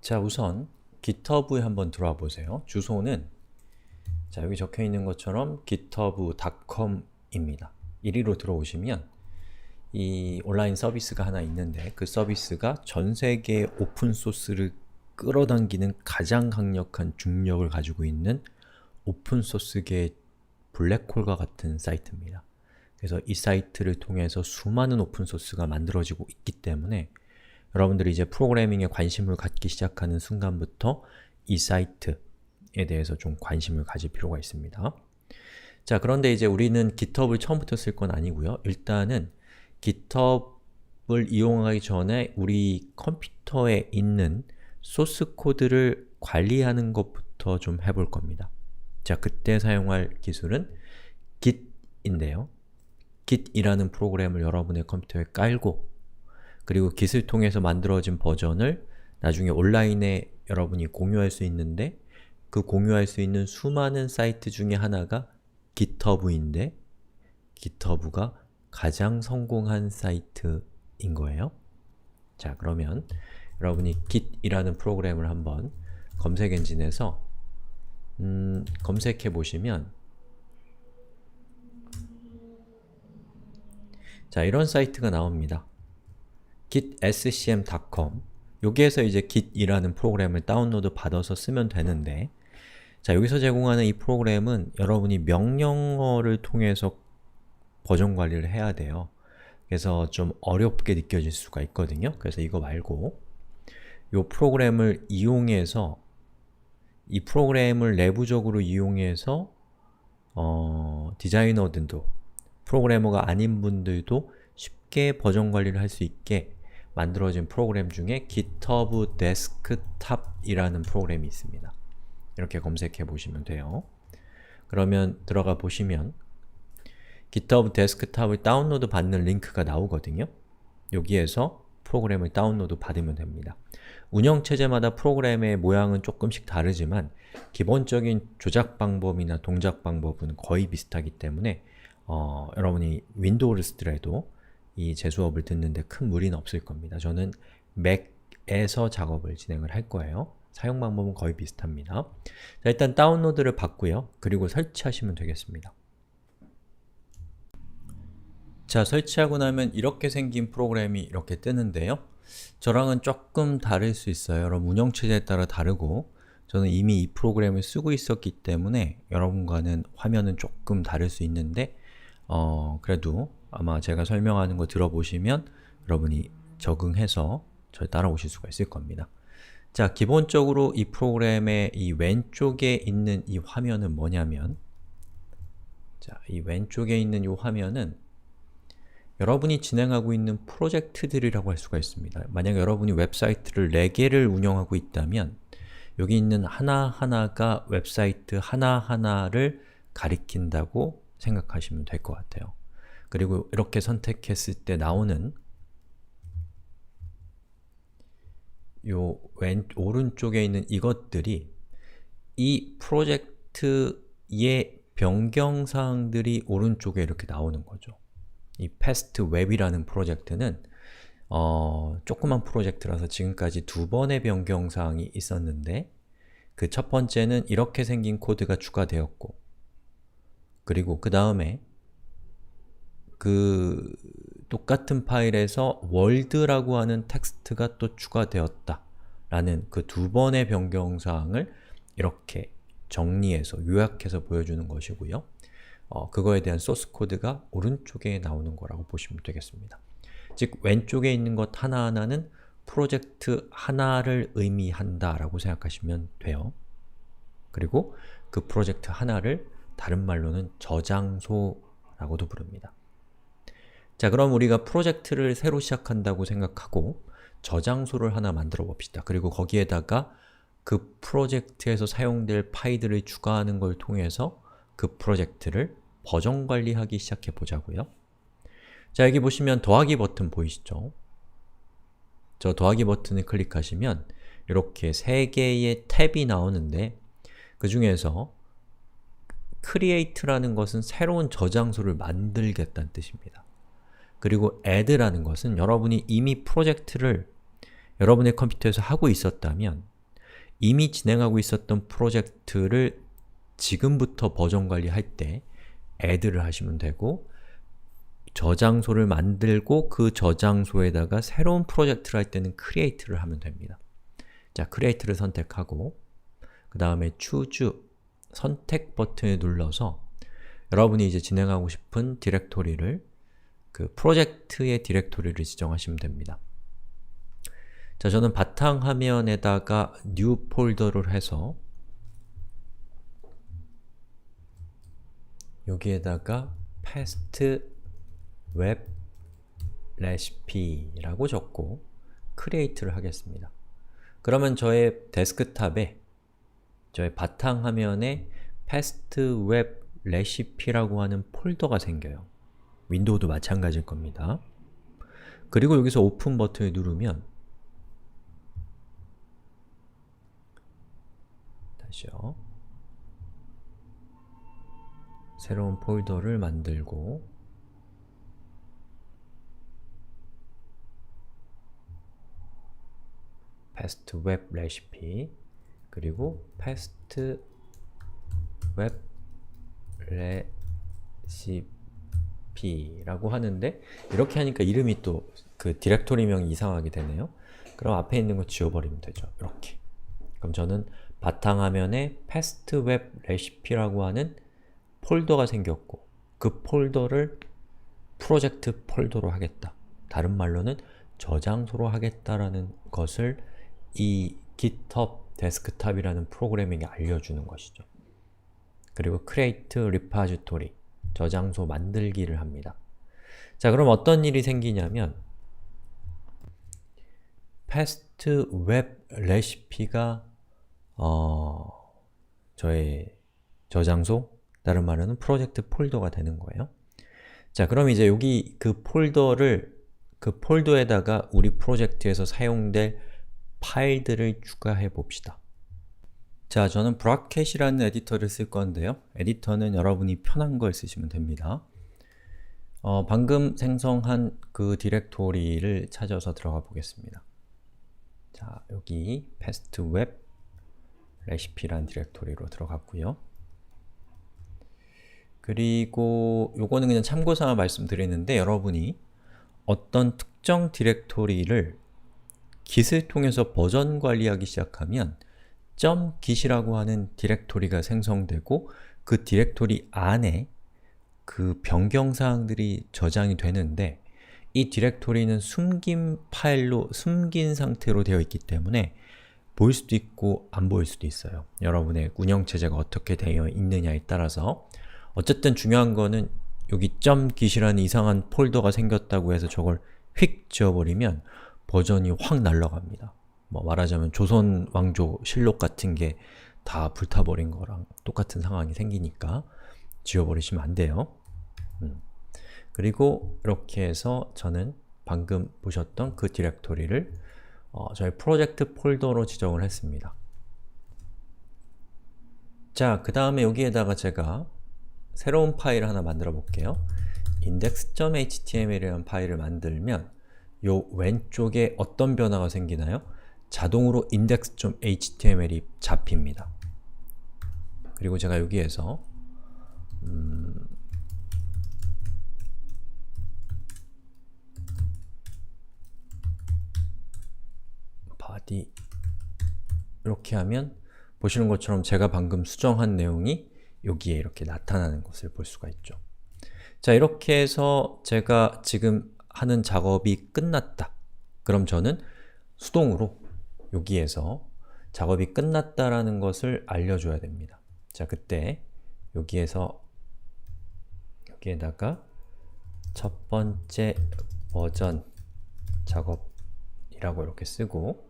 자, 우선 GitHub에 한번 들어와 보세요. 주소는 여기 적혀 있는 것처럼 github.com입니다. 이리로 들어오시면 이 온라인 서비스가 하나 있는데 그 서비스가 전 세계 오픈소스를 끌어당기는 가장 강력한 중력을 가지고 있는 오픈소스계의 블랙홀과 같은 사이트입니다. 그래서 이 사이트를 통해서 수많은 오픈소스가 만들어지고 있기 때문에 여러분들이 이제 프로그래밍에 관심을 갖기 시작하는 순간부터 이 사이트에 대해서 좀 관심을 가질 필요가 있습니다. 자, 그런데 이제 우리는 GitHub을 처음부터 쓸 건 아니고요. 일단은 GitHub을 이용하기 전에 우리 컴퓨터에 있는 소스 코드를 관리하는 것부터 좀 해볼 겁니다. 자, 그때 사용할 기술은 git인데요. git이라는 프로그램을 여러분의 컴퓨터에 깔고 그리고 git을 통해서 만들어진 버전을 나중에 온라인에 여러분이 공유할 수 있는데 그 공유할 수 있는 수많은 사이트 중에 하나가 GitHub인데 GitHub가 가장 성공한 사이트인 거예요. 자, 그러면 여러분이 git이라는 프로그램을 한번 검색 엔진에서 검색해 보시면 자, 이런 사이트가 나옵니다. gitscm.com 여기에서 이제 git이라는 프로그램을 다운로드 받아서 쓰면 되는데 자, 여기서 제공하는 이 프로그램은 여러분이 명령어를 통해서 버전 관리를 해야 돼요. 그래서 좀 어렵게 느껴질 수가 있거든요. 그래서 이거 말고 이 프로그램을 이용해서 이 프로그램을 내부적으로 이용해서 디자이너들도 프로그래머가 아닌 분들도 쉽게 버전 관리를 할 수 있게 만들어진 프로그램 중에 GitHub Desktop이라는 프로그램이 있습니다. 이렇게 검색해 보시면 돼요. 그러면 들어가 보시면 GitHub Desktop을 다운로드 받는 링크가 나오거든요. 여기에서 프로그램을 다운로드 받으면 됩니다. 운영체제마다 프로그램의 모양은 조금씩 다르지만 기본적인 조작 방법이나 동작 방법은 거의 비슷하기 때문에 여러분이 윈도우를 쓰더라도 이 제 수업을 듣는데 큰 무리는 없을 겁니다. 저는 맥에서 작업을 진행을 할 거예요. 사용 방법은 거의 비슷합니다. 자, 일단 다운로드를 받고요. 그리고 설치하시면 되겠습니다. 자, 설치하고 나면 이렇게 생긴 프로그램이 이렇게 뜨는데요. 저랑은 조금 다를 수 있어요. 여러분 운영체제에 따라 다르고 저는 이미 이 프로그램을 쓰고 있었기 때문에 여러분과는 화면은 조금 다를 수 있는데 그래도 아마 제가 설명하는 거 들어보시면 여러분이 적응해서 절 따라오실 수가 있을 겁니다. 자, 기본적으로 이 프로그램의 이 왼쪽에 있는 이 화면은 뭐냐면 자, 이 왼쪽에 있는 이 화면은 여러분이 진행하고 있는 프로젝트들이라고 할 수가 있습니다. 만약 여러분이 웹사이트를 4개를 운영하고 있다면 여기 있는 하나하나가 웹사이트 하나하나를 가리킨다고 생각하시면 될 것 같아요. 그리고 이렇게 선택했을 때 나오는 요 오른쪽에 있는 이것들이 이 프로젝트의 변경사항들이 오른쪽에 이렇게 나오는 거죠. 이 패스트웹이라는 프로젝트는 조그만 프로젝트라서 지금까지 2번의 변경사항이 있었는데 그 첫 번째는 이렇게 생긴 코드가 추가되었고 그리고 그 다음에 그 똑같은 파일에서 월드라고 하는 텍스트가 또 추가되었다 라는 그 2번의 변경사항을 이렇게 정리해서 요약해서 보여주는 것이고요. 그거에 대한 소스 코드가 오른쪽에 나오는 거라고 보시면 되겠습니다. 즉, 왼쪽에 있는 것 하나하나는 프로젝트 하나를 의미한다 라고 생각하시면 돼요. 그리고 그 프로젝트 하나를 다른 말로는 저장소라고도 부릅니다. 자, 그럼 우리가 프로젝트를 새로 시작한다고 생각하고 저장소를 하나 만들어 봅시다. 그리고 거기에다가 그 프로젝트에서 사용될 파일들을 추가하는 걸 통해서 그 프로젝트를 버전 관리하기 시작해 보자고요. 자, 여기 보시면 더하기 버튼 보이시죠? 저 더하기 버튼을 클릭하시면 이렇게 3개의 탭이 나오는데 그 중에서 create라는 것은 새로운 저장소를 만들겠다는 뜻입니다. 그리고 add라는 것은 여러분이 이미 프로젝트를 여러분의 컴퓨터에서 하고 있었다면 이미 진행하고 있었던 프로젝트를 지금부터 버전 관리할 때 add를 하시면 되고, 저장소를 만들고 그 저장소에다가 새로운 프로젝트를 할 때는 create를 하면 됩니다. 자, create를 선택하고 그 다음에 choose 선택 버튼을 눌러서 여러분이 이제 진행하고 싶은 디렉토리를, 그 프로젝트의 디렉토리를 지정하시면 됩니다. 자, 저는 바탕화면에다가 new 폴더를 해서 여기에다가 past web recipe라고 적고 create를 하겠습니다. 그러면 저의 데스크탑에, 저의 바탕화면에 past web recipe라고 하는 폴더가 생겨요. 윈도우도 마찬가지일 겁니다. 그리고 여기서 오픈 버튼을 누르면 다시요. 새로운 폴더를 만들고 past web recipe 그리고 past web recipe라고 하는데, 이렇게 하니까 이름이 또 그 디렉토리명이 이상하게 되네요. 그럼 앞에 있는 거 지워버리면 되죠. 이렇게. 그럼 저는 바탕화면에 past web recipe라고 하는 폴더가 생겼고 그 폴더를 프로젝트 폴더로 하겠다. 다른 말로는 저장소로 하겠다라는 것을 이 GitHub 데스크탑이라는 프로그래밍에 알려주는 것이죠. 그리고 create repository, 저장소 만들기를 합니다. 자, 그럼 어떤 일이 생기냐면 past web recipe가 저의 저장소, 다른 말로는 프로젝트 폴더가 되는 거예요. 자, 그럼 이제 여기 그 폴더에다가 우리 프로젝트에서 사용될 파일들을 추가해 봅시다. 자, 저는 브라켓이라는 에디터를 쓸 건데요. 에디터는 여러분이 편한 걸 쓰시면 됩니다. 방금 생성한 그 디렉토리를 찾아서 들어가 보겠습니다. 자, 여기 past web recipe라는 디렉토리로 들어갔고요. 그리고 요거는 그냥 참고삼아 말씀드리는데, 여러분이 어떤 특정 디렉토리를 git을 통해서 버전 관리하기 시작하면 .git이라고 하는 디렉토리가 생성되고 그 디렉토리 안에 그 변경사항들이 저장이 되는데, 이 디렉토리는 숨긴 파일로, 숨긴 상태로 되어 있기 때문에 보일 수도 있고 안 보일 수도 있어요. 여러분의 운영체제가 어떻게 되어 있느냐에 따라서. 어쨌든 중요한 거는 여기 .git이라는 이상한 폴더가 생겼다고 해서 저걸 휙 지워버리면 버전이 확 날아갑니다. 뭐 말하자면 조선 왕조 실록 같은 게 다 불타버린 거랑 똑같은 상황이 생기니까 지워버리시면 안 돼요. 그리고 이렇게 해서 저는 방금 보셨던 그 디렉토리를 저희 프로젝트 폴더로 지정을 했습니다. 자, 그 다음에 여기에다가 제가 새로운 파일을 하나 만들어 볼게요. index.html이라는 파일을 만들면 요 왼쪽에 어떤 변화가 생기나요? 자동으로 index.html이 잡힙니다. 그리고 제가 여기에서 body 이렇게 하면 보시는 것처럼 제가 방금 수정한 내용이 여기에 이렇게 나타나는 것을 볼 수가 있죠. 자, 이렇게 해서 제가 지금 하는 작업이 끝났다. 그럼 저는 수동으로 여기에서 작업이 끝났다라는 것을 알려줘야 됩니다. 자, 그때 여기에서 여기에다가 첫 번째 버전 작업이라고 이렇게 쓰고,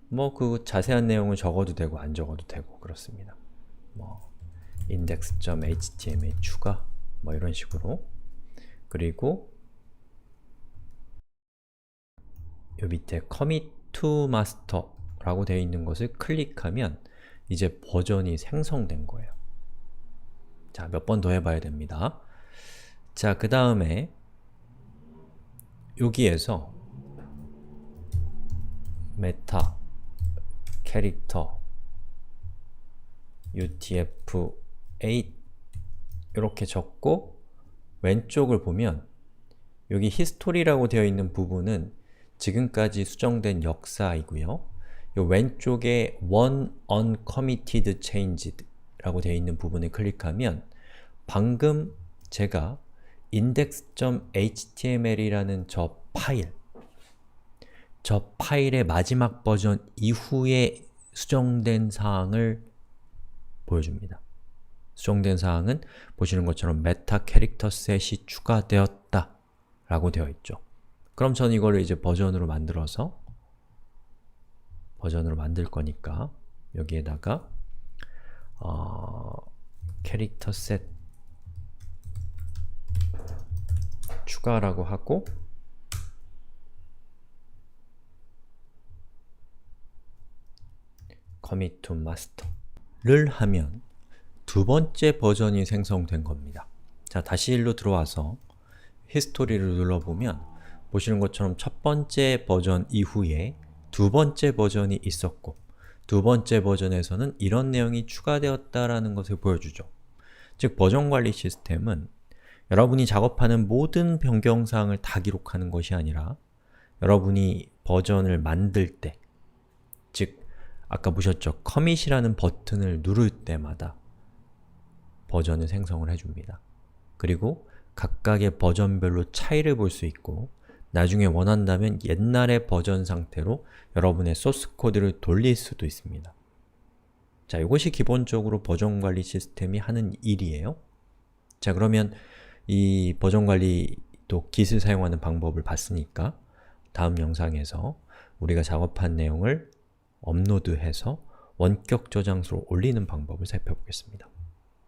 뭐 그 자세한 내용을 적어도 되고 안 적어도 되고 그렇습니다. 뭐 index.html 추가 뭐 이런 식으로. 그리고 요 밑에 commit to master 라고 되어 있는 것을 클릭하면 이제 버전이 생성된 거예요. 자, 몇 번 더 해봐야 됩니다. 자, 그 다음에 여기에서 메타 캐릭터 UTF-8 이렇게 적고 왼쪽을 보면 여기 히스토리라고 되어 있는 부분은 지금까지 수정된 역사이고요. 이 왼쪽에 One Uncommitted Changed 라고 되어 있는 부분을 클릭하면 방금 제가 index.html이라는 저 파일의 마지막 버전 이후에 수정된 사항을 보여줍니다. 수정된 사항은 보시는 것처럼 메타 캐릭터 셋이 추가되었다 라고 되어 있죠. 그럼 저는 이거를 이제 버전으로 만들 거니까 여기에다가 캐릭터 셋 추가라고 하고 commit to master를 하면 두 번째 버전이 생성된 겁니다. 자, 다시 일로 들어와서 히스토리를 눌러보면 보시는 것처럼 첫 번째 버전 이후에 두 번째 버전이 있었고 두 번째 버전에서는 이런 내용이 추가되었다라는 것을 보여주죠. 즉, 버전 관리 시스템은 여러분이 작업하는 모든 변경사항을 다 기록하는 것이 아니라 여러분이 버전을 만들 때, 즉, 아까 보셨죠? 커밋이라는 버튼을 누를 때마다 버전을 생성을 해줍니다. 그리고 각각의 버전별로 차이를 볼 수 있고 나중에 원한다면 옛날의 버전 상태로 여러분의 소스 코드를 돌릴 수도 있습니다. 자, 이것이 기본적으로 버전 관리 시스템이 하는 일이에요. 자, 그러면 이 버전 관리 또 Git을 사용하는 방법을 봤으니까 다음 영상에서 우리가 작업한 내용을 업로드해서 원격 저장소로 올리는 방법을 살펴보겠습니다.